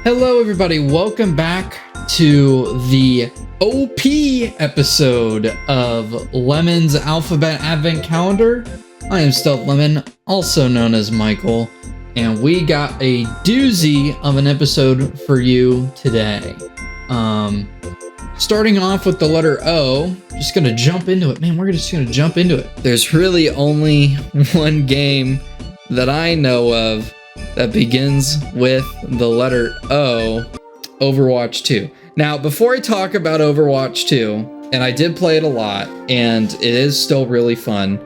Hello everybody, welcome back to the OP episode of Lemon's Alphabet Advent Calendar. I am Stealth Lemon, also known as Michael, and we got a doozy of an episode for you today. Starting off with the letter O, just gonna jump into it. Man, we're just gonna jump into it. There's really only one game that I know of that begins with the letter O, Overwatch 2. Now, before I talk about Overwatch 2, and I did play it a lot, and it is still really fun,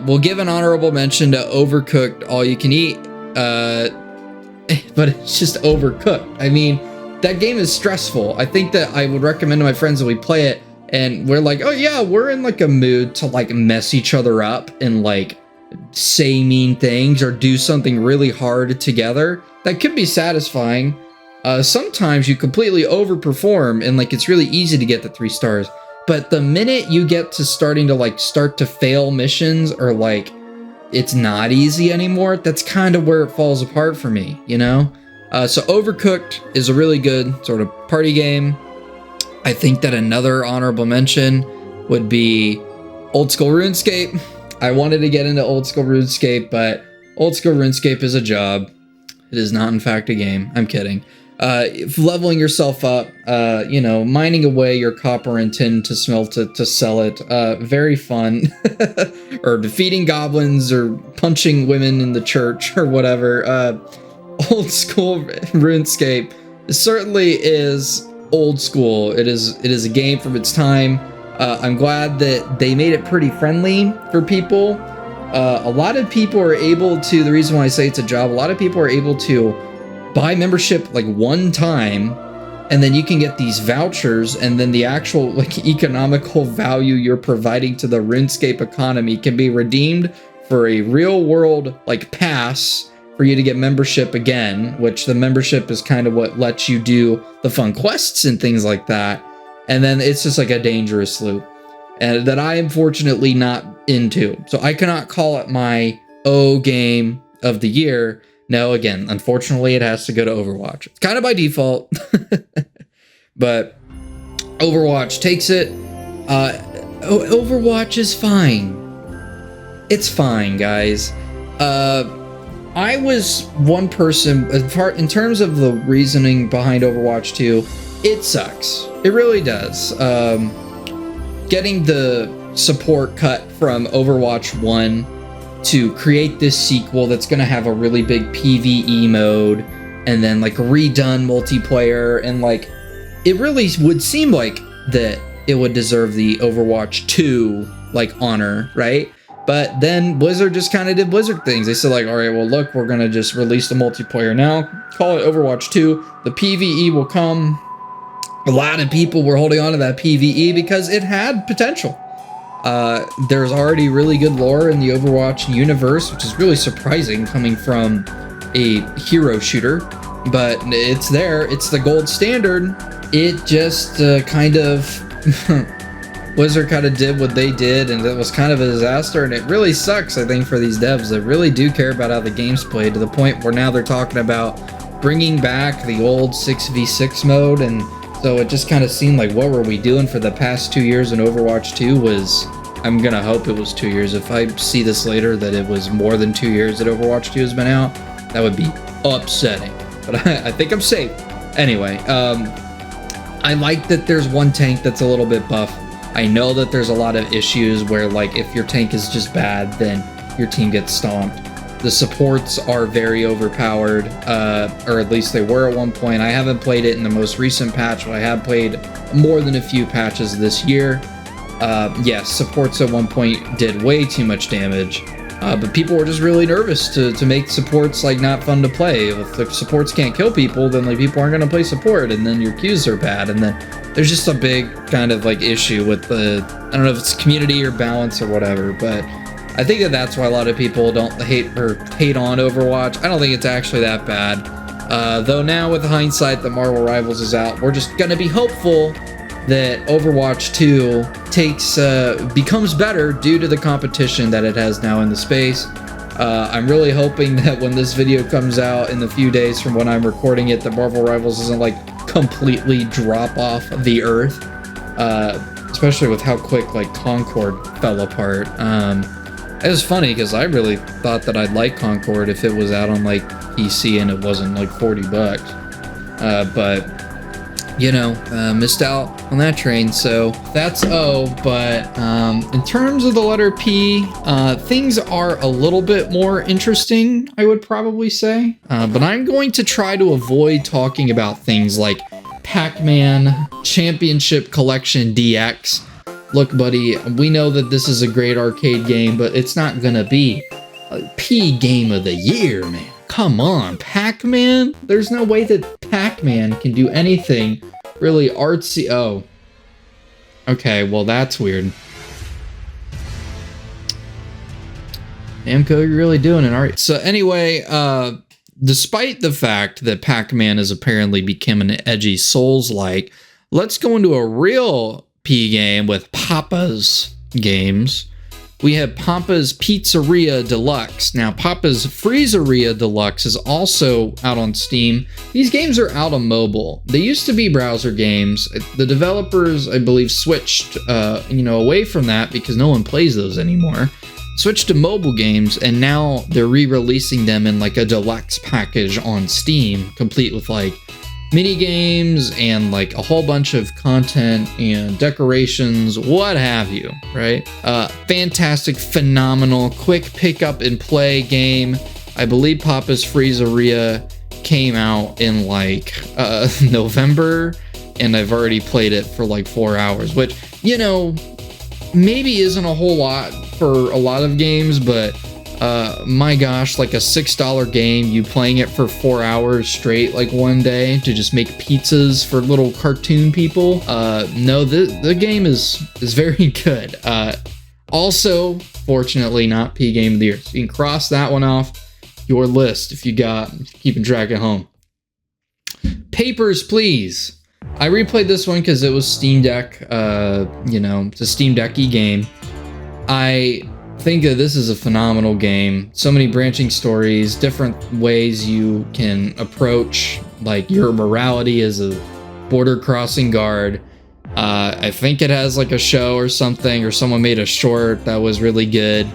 we'll give an honorable mention to Overcooked All You Can Eat, but it's just Overcooked. I mean, that game is stressful. I think that I would recommend to my friends that we play it, and we're like, oh yeah, we're in like a mood to like mess each other up and like say mean things or do something really hard together. That could be satisfying. Sometimes you completely overperform and like it's really easy to get the 3 stars, but the minute you get to starting to fail missions or like it's not easy anymore, that's kind of where it falls apart for me, you know? So Overcooked is a really good sort of party game. I think that another honorable mention would be Old School Runescape. I wanted to get into Old School RuneScape, but Old School RuneScape is a job. It is not, in fact, a game. I'm kidding. Leveling yourself up, you know, mining away your copper and tin to smelt it, to sell it. Very fun. Or defeating goblins or punching women in the church or whatever. Old School RuneScape certainly is old school. It is a game from its time. I'm glad that they made it pretty friendly for people. A lot of people are able to, the reason why I say it's a job, a lot of people are able to buy membership like one time, and then you can get these vouchers, and then the actual like economical value you're providing to the RuneScape economy can be redeemed for a real world like pass for you to get membership again, which the membership is kind of what lets you do the fun quests and things like that. And then it's just like a dangerous loop, and that I am fortunately not into. So I cannot call it my O game of the year. No, again, unfortunately, it has to go to Overwatch. It's kind of by default, but Overwatch takes it. Overwatch is fine. It's fine, guys. I was one person, in terms of the reasoning behind Overwatch 2, it sucks. It really does. Getting the support cut from Overwatch 1 to create this sequel that's going to have a really big PvE mode and then like redone multiplayer, and like it really would seem like that it would deserve the Overwatch 2 like honor, right? But then Blizzard just kind of did Blizzard things. They said like, all right, well look, we're going to just release the multiplayer now, call it Overwatch 2. The PvE will come. A lot of people were holding on to that PvE because it had potential. There's already really good lore in the Overwatch universe, which is really surprising coming from a hero shooter, but it's there. It's the gold standard. It just kind of Blizzard kind of did what they did, and it was kind of a disaster, and it really sucks, I think, for these devs that really do care about how the game's played, to the point where now they're talking about bringing back the old 6v6 mode. And so it just kind of seemed like, what were we doing for the past 2 years in Overwatch 2 was, I'm gonna hope it was 2 years. If I see this later that it was more than 2 years that Overwatch 2 has been out, that would be upsetting. But I think I'm safe. Anyway, I like that there's one tank that's a little bit buff. I know that there's a lot of issues where like if your tank is just bad, then your team gets stomped. The supports are very overpowered, or at least they were at one point. I haven't played it in the most recent patch, but I have played more than a few patches this year. Yes, supports at one point did way too much damage, but people were just really nervous to make supports like not fun to play. If the supports can't kill people, then like people aren't going to play support, and then your queues are bad, and then there's just a big kind of like issue with the, I don't know if it's community or balance or whatever, but I think that that's why a lot of people don't hate on Overwatch. I don't think it's actually that bad. Though now with hindsight that Marvel Rivals is out, we're just going to be hopeful that Overwatch 2 becomes better due to the competition that it has now in the space. I'm really hoping that when this video comes out in the few days from when I'm recording it, that Marvel Rivals doesn't like completely drop off the earth, especially with how quick like Concord fell apart. It was funny because I really thought that I'd like Concord if it was out on like PC and it wasn't like 40 bucks. But you know, missed out on that train, so that's O. But in terms of the letter P, things are a little bit more interesting, I would probably say. But I'm going to try to avoid talking about things like Pac-Man Championship Collection DX. Look, buddy, we know that this is a great arcade game, but it's not gonna be a P game of the year, man. Come on, Pac-Man? There's no way that Pac-Man can do anything really artsy. Oh. Okay, well, that's weird. Namco, you're really doing it, aren't you? So anyway, despite the fact that Pac-Man has apparently become an edgy Souls-like, let's go into a real P game with Papa's games. We have Papa's Pizzeria Deluxe. Now, Papa's Freezeria Deluxe is also out on Steam. These games are out on mobile. They used to be browser games. The developers, I believe, switched away from that because no one plays those anymore. Switched to mobile games, and now they're re-releasing them in like a deluxe package on Steam, complete with like mini games and like a whole bunch of content and decorations, what have you, right? Fantastic, phenomenal, quick pick up and play game. I believe Papa's Freezeria came out in like November, and I've already played it for like 4 hours, which, you know, maybe isn't a whole lot for a lot of games, but my gosh, like a $6 game, you playing it for 4 hours straight, like one day, to just make pizzas for little cartoon people. No, the game is very good. Also, fortunately, not P Game of the Year. So you can cross that one off your list if you got keeping track at home. Papers, Please. I replayed this one because it was Steam Deck. It's a Steam Deck-y game. I think that this is a phenomenal game. So many branching stories, different ways you can approach like your morality as a border crossing guard. I think it has like a show or something, or someone made a short that was really good.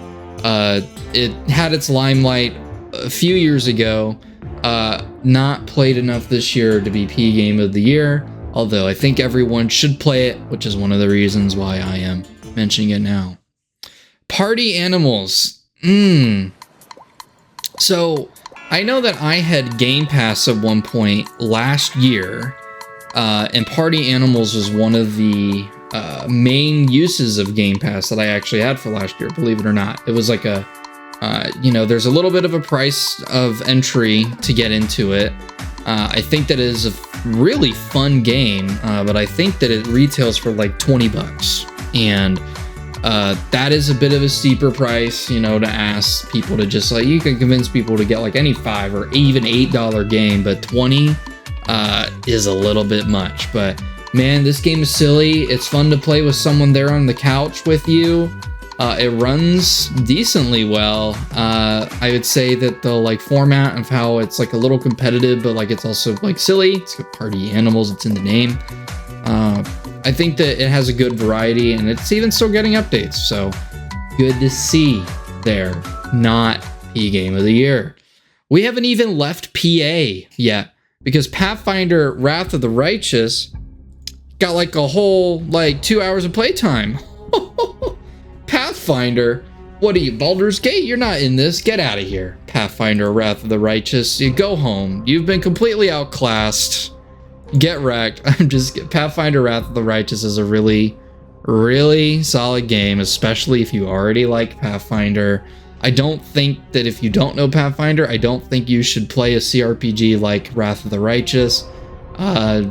It had its limelight a few years ago. Not played enough this year to be P Game of the Year, although I think everyone should play it, which is one of the reasons why I am mentioning it now. Party Animals. So I know that I had Game Pass at one point last year, and Party Animals was one of the main uses of Game Pass that I actually had for last year, believe it or not. It was like a, there's a little bit of a price of entry to get into it. I think that it is a really fun game, but I think that it retails for like 20 bucks. And that is a bit of a steeper price, to ask people to just like, you can convince people to get like any $5 or even $8 game, but 20 is a little bit much. But man, this game is silly. It's fun to play with someone there on the couch with you. It runs decently well. I would say that the like format of how it's like a little competitive, but like it's also like silly. It's got Party Animals, it's in the name. I think that it has a good variety, and it's even still getting updates, so good to see there. Not P Game of the Year. We haven't even left PA yet, because Pathfinder Wrath of the Righteous got like a whole like 2 hours of playtime. Pathfinder? What are you, Baldur's Gate? You're not in this. Get out of here. Pathfinder Wrath of the Righteous. You go home. You've been completely outclassed. Get wrecked. Pathfinder Wrath of the Righteous is a really, really solid game, especially if you already like Pathfinder. I don't think that if you don't know Pathfinder, I don't think you should play a CRPG like Wrath of the Righteous.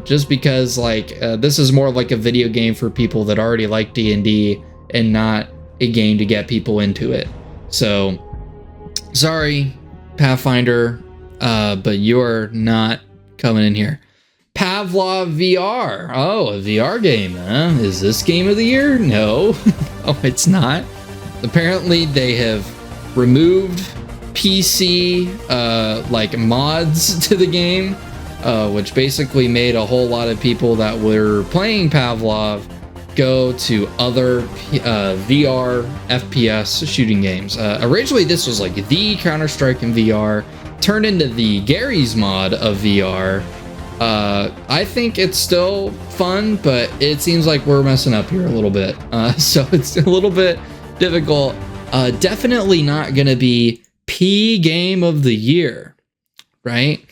Just because this is more like a video game for people that already like D&D and not a game to get people into it. So, sorry, Pathfinder, but you're not coming in here. Pavlov VR. Oh, a VR game, huh? Is this Game of the Year? No. Oh, it's not. Apparently, they have removed PC like mods to the game, which basically made a whole lot of people that were playing Pavlov go to other VR FPS shooting games. Originally, this was like the CounterStrike in VR, turned into the Gary's mod of VR. I think it's still fun, but it seems like we're messing up here a little bit. So it's a little bit difficult. Definitely not going to be P Game of the Year, right?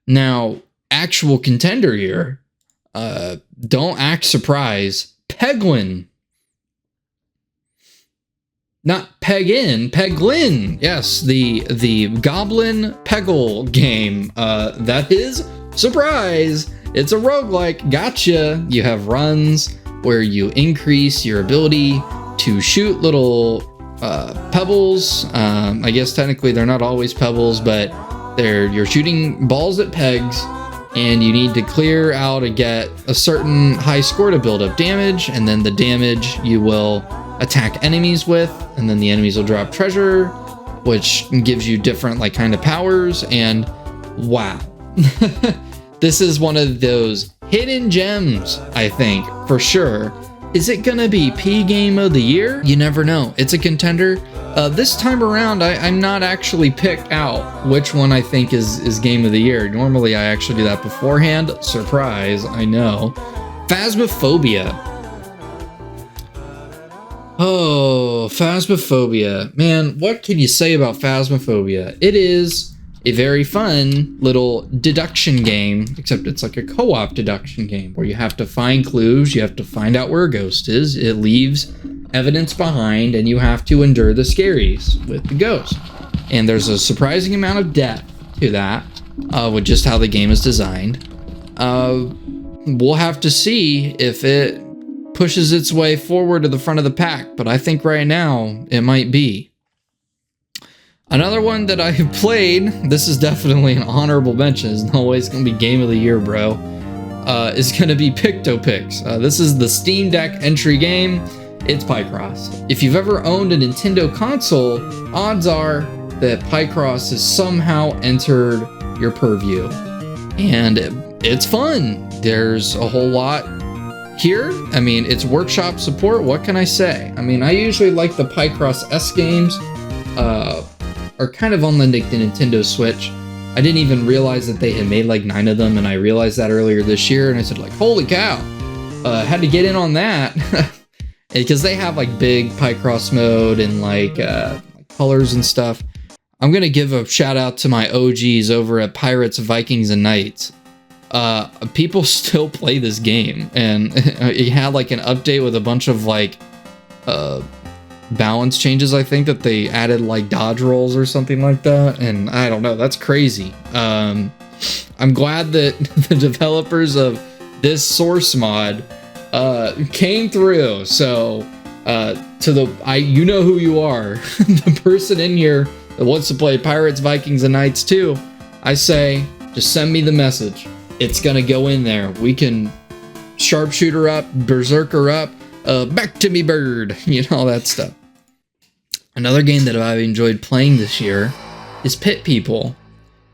Now, actual contender here, don't act surprised. Peglin. Not Peg-In, Peglin. Yes, the Goblin Peggle game. That is surprise. It's a roguelike. Gotcha. You have runs where you increase your ability to shoot little pebbles. I guess technically they're not always pebbles, but you're shooting balls at pegs, and you need to clear out and get a certain high score to build up damage, and then the damage you will attack enemies with, and then the enemies will drop treasure, which gives you different like kind of powers. And wow. This is one of those hidden gems, I think, for sure. Is it gonna be P Game of the Year? You never know. It's a contender. This time around, I'm not actually picked out which one I think is Game of the Year. Normally, I actually do that beforehand. Surprise, I know. Phasmophobia. Oh, Phasmophobia. Man, what can you say about Phasmophobia? It is a very fun little deduction game, except it's like a co-op deduction game where you have to find clues, you have to find out where a ghost is, it leaves evidence behind, and you have to endure the scaries with the ghost. And there's a surprising amount of depth to that, with just how the game is designed. We'll have to see if it pushes its way forward to the front of the pack, but I think right now it might be. Another one that I have played, this is definitely an honorable mention, it's no way it's going to be Game of the Year, bro, is going to be PictoPix. This is the Steam Deck entry game. It's Picross. If you've ever owned a Nintendo console, odds are that Picross has somehow entered your purview. And it's fun. There's a whole lot here. I mean, it's workshop support. What can I say? I mean, I usually like the Picross S games. Are kind of on the Nintendo Switch. I didn't even realize that they had made like 9 of them, and I realized that earlier this year, and I said like, holy cow, had to get in on that. Because they have like big Picross mode and like colors and stuff. I'm gonna give a shout out to my OGs over at Pirates, Vikings, and Knights. People still play this game, and it had like an update with a bunch of like balance changes. I think that they added like dodge rolls or something like that, and I don't know, that's crazy. I'm glad that the developers of this source mod came through. So you know who you are, the person in here that wants to play Pirates, Vikings, and Knights too. I say just send me the message. It's gonna go in there. We can sharpshooter up, berserker up, back to me bird, you know, all that stuff. Another game that I've enjoyed playing this year is Pit People.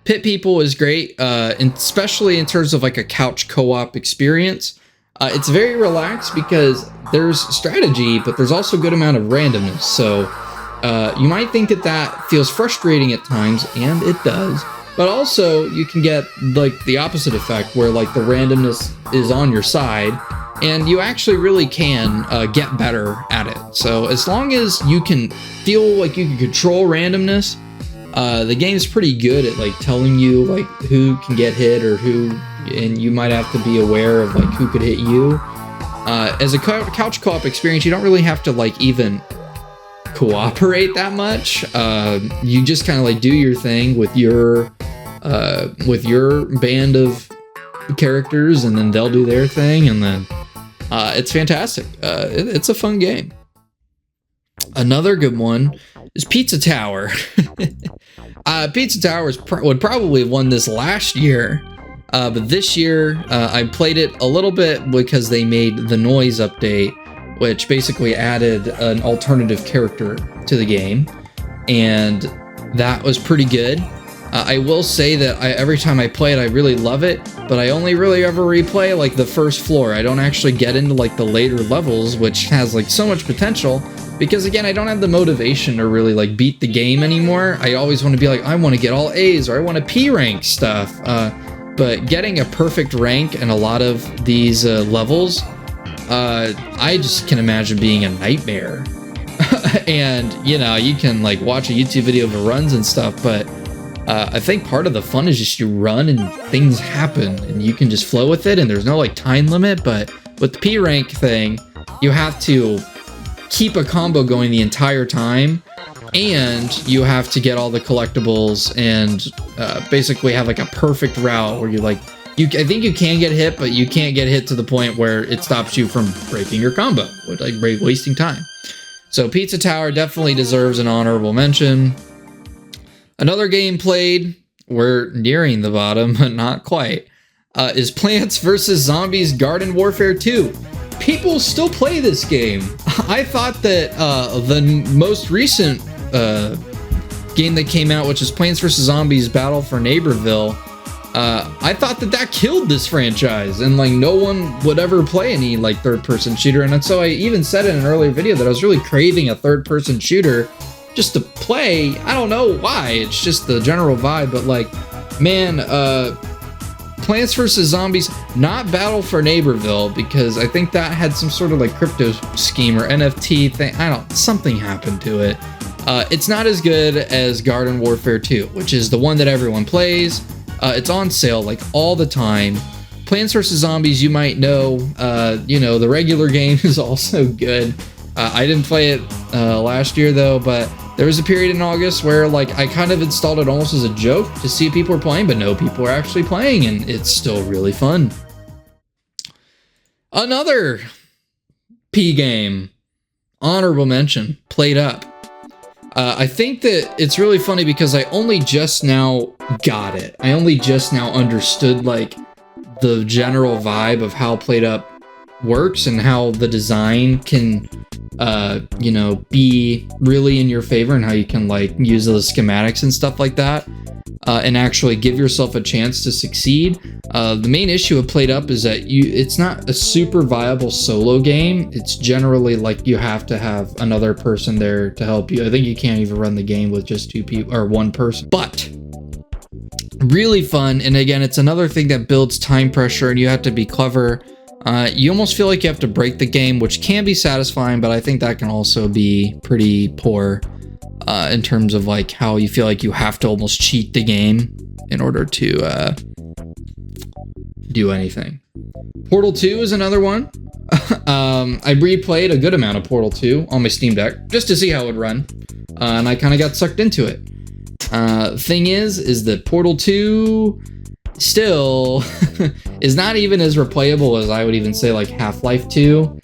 Pit People is great, especially in terms of like a couch co-op experience. It's very relaxed because there's strategy, but there's also a good amount of randomness. So you might think that feels frustrating at times, and it does. But also you can get like the opposite effect where like the randomness is on your side, and you actually really can get better at it. So as long as you can feel like you can control randomness, the game's pretty good at like telling you like who can get hit or who, and you might have to be aware of like who could hit you. As a couch co-op experience, you don't really have to like even cooperate that much. You just kind of like do your thing with your band of characters, and then they'll do their thing, and then it's fantastic. It's a fun game. Another good one is Pizza Tower. Pizza Tower would probably have won this last year, but this year I played it a little bit because they made the noise update, which basically added an alternative character to the game. And that was pretty good. I will say that every time I play it, I really love it, but I only really ever replay like the first floor. I don't actually get into like the later levels, which has like so much potential, because again, I don't have the motivation to really like beat the game anymore. I always want to be like, I want to get all A's, or I want to P rank stuff. But getting a perfect rank in a lot of these levels, I just can imagine being a nightmare. And you know, you can like watch a YouTube video of the runs and stuff, but I think part of the fun is just you run and things happen and you can just flow with it, and there's no like time limit. But with the P rank thing, you have to keep a combo going the entire time, and you have to get all the collectibles and basically have like a perfect route where you like, I think you can get hit, but you can't get hit to the point where it stops you from breaking your combo, with like wasting time. So Pizza Tower definitely deserves an honorable mention. Another game played, we're nearing the bottom, but not quite, is Plants vs. Zombies Garden Warfare 2. People still play this game. I thought that the most recent game that came out, which is Plants vs. Zombies Battle for Neighborville, I thought that killed this franchise, and like no one would ever play any like third-person shooter. And so I even said in an earlier video that I was really craving a third-person shooter just to play. I don't know why, it's just the general vibe, but like, man, Plants vs. Zombies, not Battle for Neighborville, because I think that had some sort of like crypto scheme or NFT thing. Something happened to it. It's not as good as Garden Warfare 2, which is the one that everyone plays. It's on sale like all the time. Plants vs. Zombies, you might know, the regular game is also good. I didn't play it last year though, but there was a period in August where like I kind of installed it almost as a joke to see if people were playing, but no, people are actually playing, and it's still really fun. Another P game, honorable mention, Played Up. I think that it's really funny because I only just now got it. I only just now understood like the general vibe of how Played Up works and how the design can be really in your favor, and how you can like use the schematics and stuff like that, and actually give yourself a chance to succeed. The main issue of Played Up is that it's not a super viable solo game. It's generally like you have to have another person there to help you. I think you can't even run the game with just two people or one person, but really fun. And again, it's another thing that builds time pressure, and you have to be clever. You almost feel like you have to break the game, which can be satisfying, but I think that can also be pretty poor in terms of like how you feel like you have to almost cheat the game in order to do anything. Portal 2 is another one. I replayed a good amount of Portal 2 on my Steam Deck just to see how it would run, and I kind of got sucked into it. Thing is that Portal 2 still is not even as replayable as I would even say like Half-Life 2.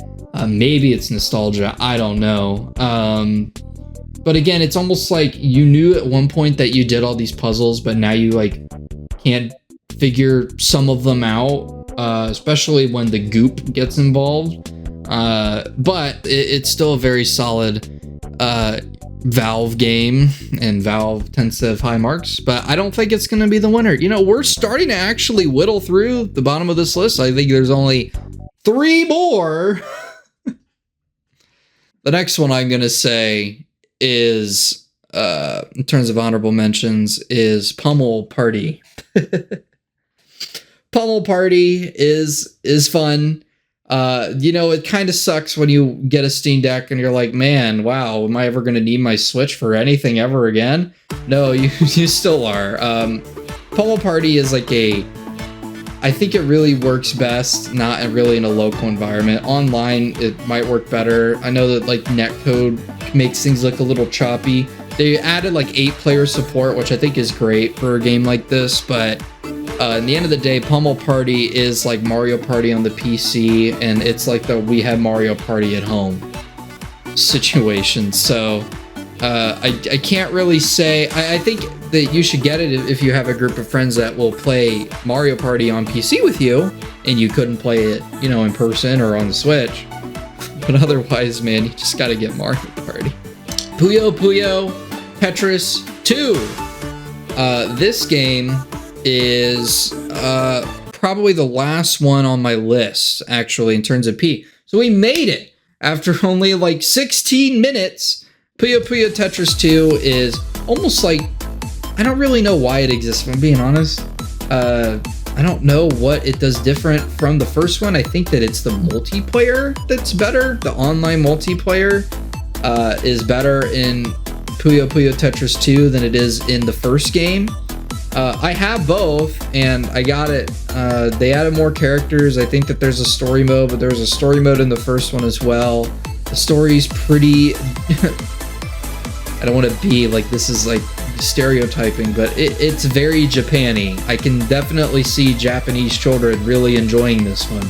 Maybe it's nostalgia, I don't know. But again, it's almost like you knew at one point that you did all these puzzles, but now you like can't figure some of them out, especially when the goop gets involved. But it's still a very solid Valve game, and Valve tends to have high marks, but I don't think it's going to be the winner. You know, we're starting to actually whittle through the bottom of this list. I think there's only 3 more. The next one I'm going to say is, in terms of honorable mentions, is Pummel Party. Pummel Party is fun. It kind of sucks when you get a Steam Deck and you're like, man, wow, am I ever going to need my Switch for anything ever again? No, you still are. Pummel Party is like I think it really works best, not really in a local environment. Online, it might work better. I know that like netcode makes things look a little choppy. They added like 8-player support, which I think is great for a game like this, but in the end of the day, Pummel Party is like Mario Party on the PC, and it's like the we have Mario Party at home situation. So I can't really say. I think that you should get it if you have a group of friends that will play Mario Party on PC with you, and you couldn't play it, in person or on the Switch. But otherwise, man, you just gotta get Mario Party. Puyo Puyo Tetris 2. This game is probably the last one on my list, actually, in terms of P. So we made it after only like 16 minutes. Puyo Puyo Tetris 2 is almost like, I don't really know why it exists, if I'm being honest. I don't know what it does different from the first one. I think that it's the multiplayer that's better. The online multiplayer is better in Puyo Puyo Tetris 2 than it is in the first game. I have both, and I got it. They added more characters. I think that there's a story mode, but there's a story mode in the first one as well. The story's pretty... I don't want to be like, this is like stereotyping, but it's very Japan-y. I can definitely see Japanese children really enjoying this one.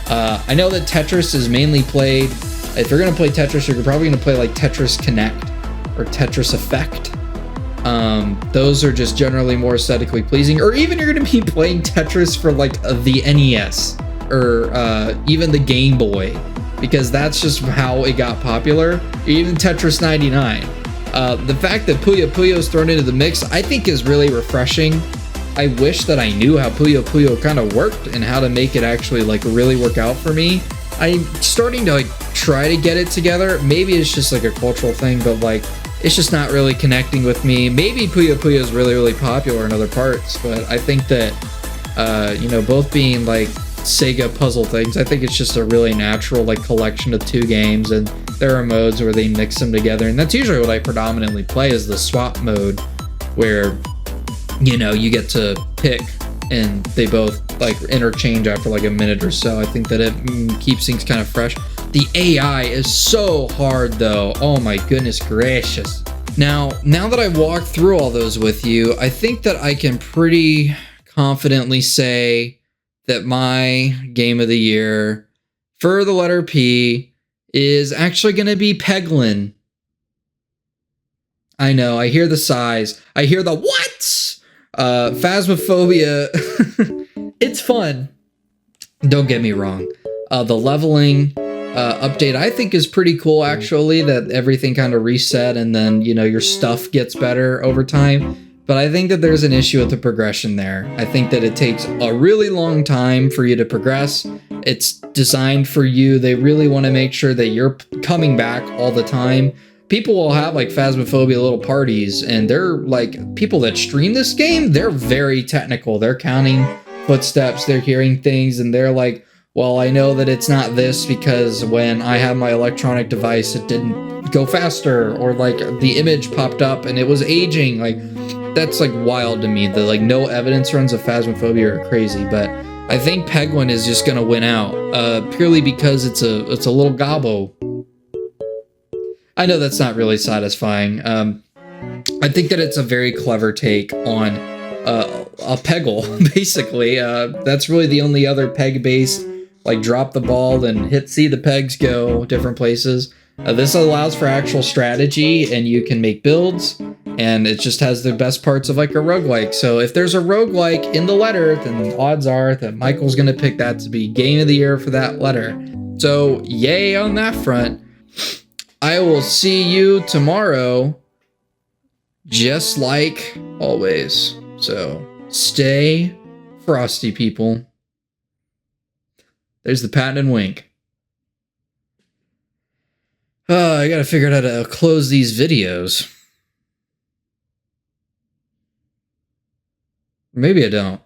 I know that Tetris is mainly played... If you're going to play Tetris, you're probably going to play like Tetris Connect or Tetris Effect. Those are just generally more aesthetically pleasing, or even you're going to be playing Tetris for like the NES or even the Game Boy, because that's just how it got popular. Even Tetris 99. The fact that Puyo Puyo is thrown into the mix, I think is really refreshing. I wish that I knew how Puyo Puyo kind of worked and how to make it actually like really work out for me. I'm starting to like try to get it together. Maybe it's just like a cultural thing, but like it's just not really connecting with me. Maybe Puyo Puyo is really, really popular in other parts, but I think that, you know, both being like Sega puzzle things, I think it's just a really natural like collection of two games, and there are modes where they mix them together, and that's usually what I predominantly play, is the swap mode, where, you know, you get to pick and they both like interchange after like a minute or so. I think that it keeps things kind of fresh. The AI is so hard though. Oh my goodness gracious. Now that I've walked through all those with you, I think that I can pretty confidently say that my game of the year for the letter P is actually going to be Peglin. I know, I hear the sighs. I hear the what? Phasmophobia. It's fun. Don't get me wrong. The leveling update I think is pretty cool, actually, that everything kind of reset and then, you know, your stuff gets better over time. But I think that there's an issue with the progression there. I think that it takes a really long time for you to progress. It's designed for you. They really want to make sure that you're coming back all the time. People will have like Phasmophobia little parties, and they're like, people that stream this game, they're very technical. They're counting footsteps, they're hearing things, and they're like, well, I know that it's not this because when I had my electronic device, it didn't go faster, or like the image popped up and it was aging. Like, that's like wild to me. The like no evidence runs of Phasmophobia are crazy, but I think Peglin is just gonna win out purely because it's a little gobbo. I know that's not really satisfying. I think that it's a very clever take on a Peggle, basically. That's really the only other peg-based, like drop the ball and see the pegs go different places. This allows for actual strategy, and you can make builds, and it just has the best parts of like a roguelike. So if there's a roguelike in the letter, then odds are that Michael's gonna pick that to be game of the year for that letter. So yay on that front. I will see you tomorrow, just like always. So stay frosty, people. There's the patent and wink. I gotta figure out how to close these videos. Maybe I don't.